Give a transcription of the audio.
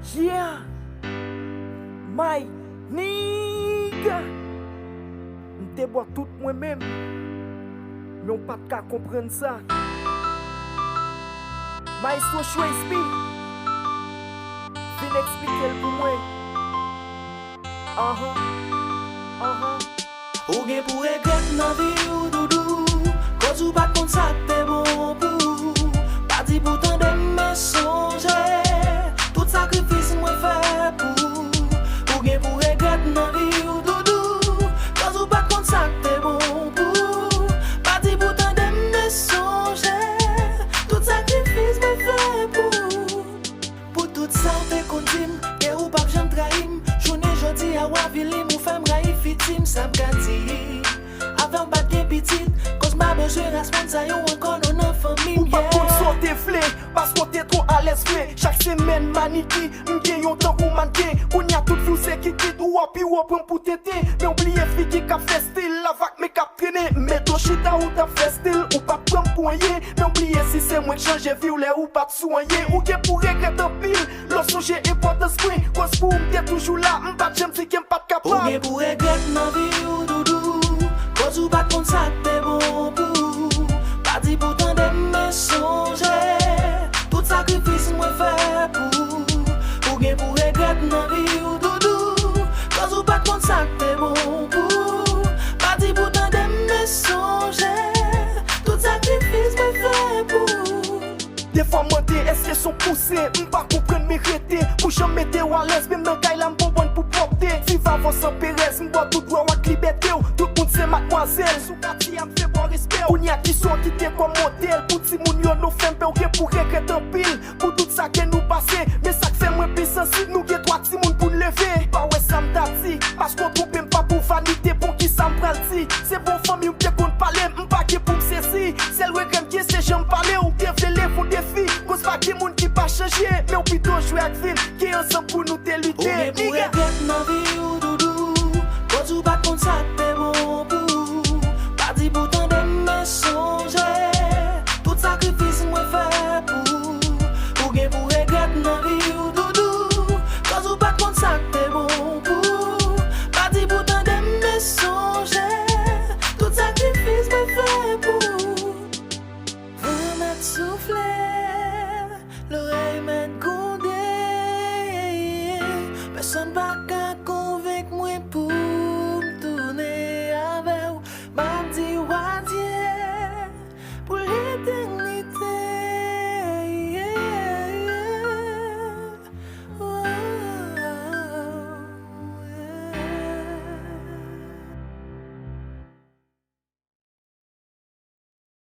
Yeah, my nigga. M'te boit tout moi-même, mais on pas qu'à comprendre ça. Maestro Shwayzpi, vin expliquer pour moi. Ou gen pou regret nan vi ou doudou, cause ou pat kon sa te bon pou. Pa di pou tan de me sonje, tout sakrifis mwen fè pou. Ou gen pou regret nan vi ou doudou, cause ou pat kon sa te bon pou. Pa di pou tan de me sonje, tout sakrifis mwen fè pou. Pour tout sa ou te kondim, ke ou pap jan trahim. Jounen jodi a wavilim ou fèm rayi fitim sa mkati. Avant pas de petit, cause ma besoin rasponde ça yon encore non en famille. Ou pas qu'on sorte flé, parce qu'on t'es trop à l'aise flé. Chaque semaine maniki, m'gagne yon temps pour manquer. On y a tout flou c'est qui quitte ou api ou prend pour tété. Mais oubliez fi qui cap fait style, la vague me cap traîner. Mais ton chita ou ta fait style, ou pas prendre poignet. Mais oubliez si c'est moi qui change vie ou les ou pas soigner. Ou qui pour regretter pile, lorsque j'ai importance point. Cause pour m'te toujours là, m'pas j'aime si qu'aime pas capable. Ou gen pour regretter nan vie ou doudou, cause ou pas kon sa te bon pou. Pa di pou tan de me sonje, tout sakrifis mwen fè pou. Ou gen pou regret nan vi ou doudou, cause ou pas kon sa te bon pou. Pa di pou tan de me sonje, tout sakrifis mwen fè pou. Des fois moi t'es est-ce que sont poussés, m'pas comprendre mes rétés. Pour jamais t'es à l'aise, même dans caille la m'bonbonne pour porter. Viva avant sans pérez, m'bois tout droit ou liberté. Tout le monde c'est mademoiselle, sous quartier à m'fait bon respect. On y a qui sont qui t'es comme modèle. Pour ti moun yo nous fait ok pour regretter en pile. Pour tout ça que nous passé, mais ça fait moins plus sensible. Nous qui trois ti moun pour lever. Pas ouais ça m'dati, parce qu'on trompe pas pour vanité. Pour qui ça m'pralti, c'est bon famille ou t'es qu'on parler. M'pas qui pour m'cessi, c'est le regret qui c'est j'aime parler. Ou t'es vélé pour défi, cause pas qui moun qui pas changer. Mais ou plutôt jouer avec film, qui est ensemble pour nous te lutter. Ou gen pou regret nan vi ou doudou, cause ou pat kon sa te bon pou. Pa di pou tan de me sonje, tout sakrifis mwen fè pou. Ou gen pou regret nan vi ou doudou, cause ou pat kon sa te bon pou. Pa di pou tan de me sonje, tout sakrifis mwen fè pou. Vent met soufflé, l'oreille met grondé. Personne pas